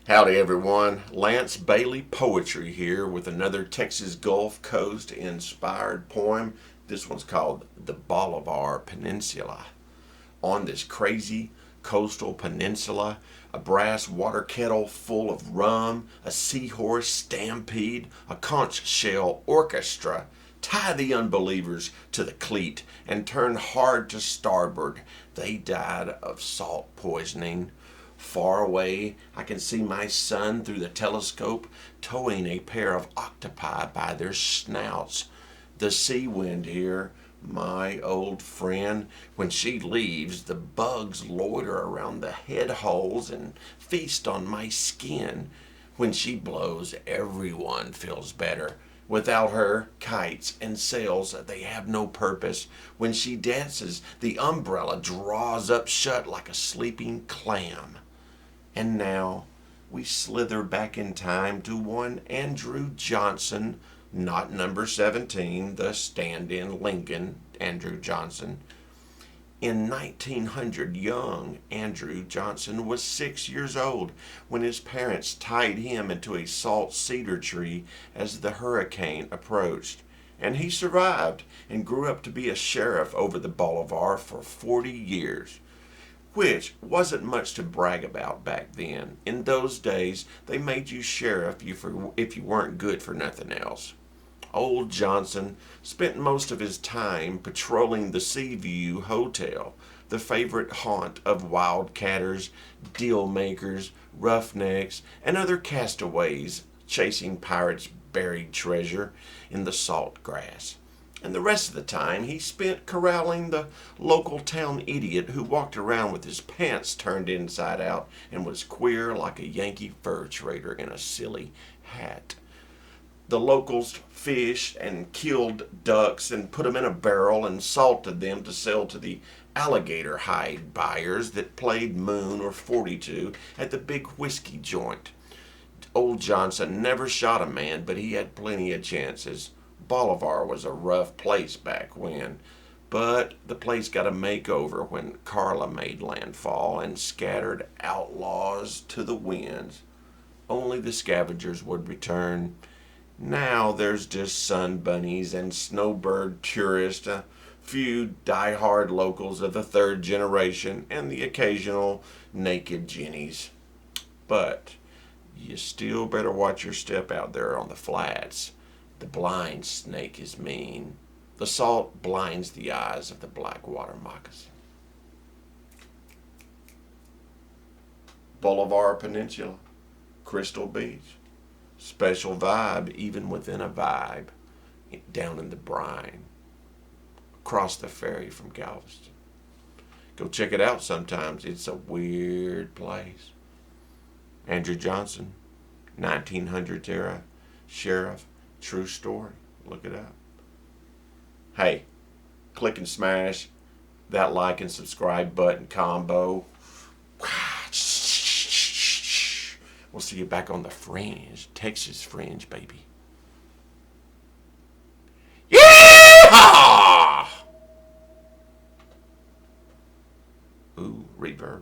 Howdy everyone, Lance Bailey Poetry here with another Texas Gulf Coast inspired poem. This one's called the Bolivar Peninsula. On this crazy coastal peninsula, a brass water kettle full of rum, a seahorse stampede, a conch shell orchestra tie the unbelievers to the cleat and turn hard to starboard. They died of salt poisoning. Far away, I can see my son through the telescope towing a pair of octopi by their snouts. The sea wind here, my old friend, when she leaves, the bugs loiter around the head holes and feast on my skin. When she blows, everyone feels better. Without her, kites and sails, they have no purpose. When she dances, the umbrella draws up shut like a sleeping clam. And now we slither back in time to one Andrew Johnson, not number 17, the stand-in Lincoln, Andrew Johnson. In 1900, young Andrew Johnson was 6 years old when his parents tied him into a salt cedar tree as the hurricane approached. And he survived and grew up to be a sheriff over the Bolivar for 40 years. Which wasn't much to brag about back then. In those days, they made you sheriff if you weren't good for nothing else. Old Johnson spent most of his time patrolling the Seaview Hotel, the favorite haunt of wildcatters, deal makers, roughnecks, and other castaways chasing pirates' buried treasure in the salt grass. And the rest of the time he spent corralling the local town idiot who walked around with his pants turned inside out and was queer like a Yankee fur trader in a silly hat. The locals fished and killed ducks and put them in a barrel and salted them to sell to the alligator hide buyers that played Moon or 42 at the big whiskey joint. Old Johnson never shot a man, but he had plenty of chances. Bolivar was a rough place back when, but the place got a makeover when Carla made landfall and scattered outlaws to the winds. Only the scavengers would return. Now there's just sun bunnies and snowbird tourists, a few die-hard locals of the third generation, and the occasional naked Jennies. But you still better watch your step out there on the flats. The blind snake is mean. The salt blinds the eyes of the black water moccasin. Bolivar Peninsula, Crystal Beach. Special vibe even within a vibe. Down in the brine. Across the ferry from Galveston. Go check it out sometimes. It's a weird place. Andrew Johnson, 1900s era, sheriff. True story. Look it up. Hey, click and smash that like and subscribe button combo. We'll see you back on the fringe. Texas fringe, baby. Yeehaw! Ooh, reverb.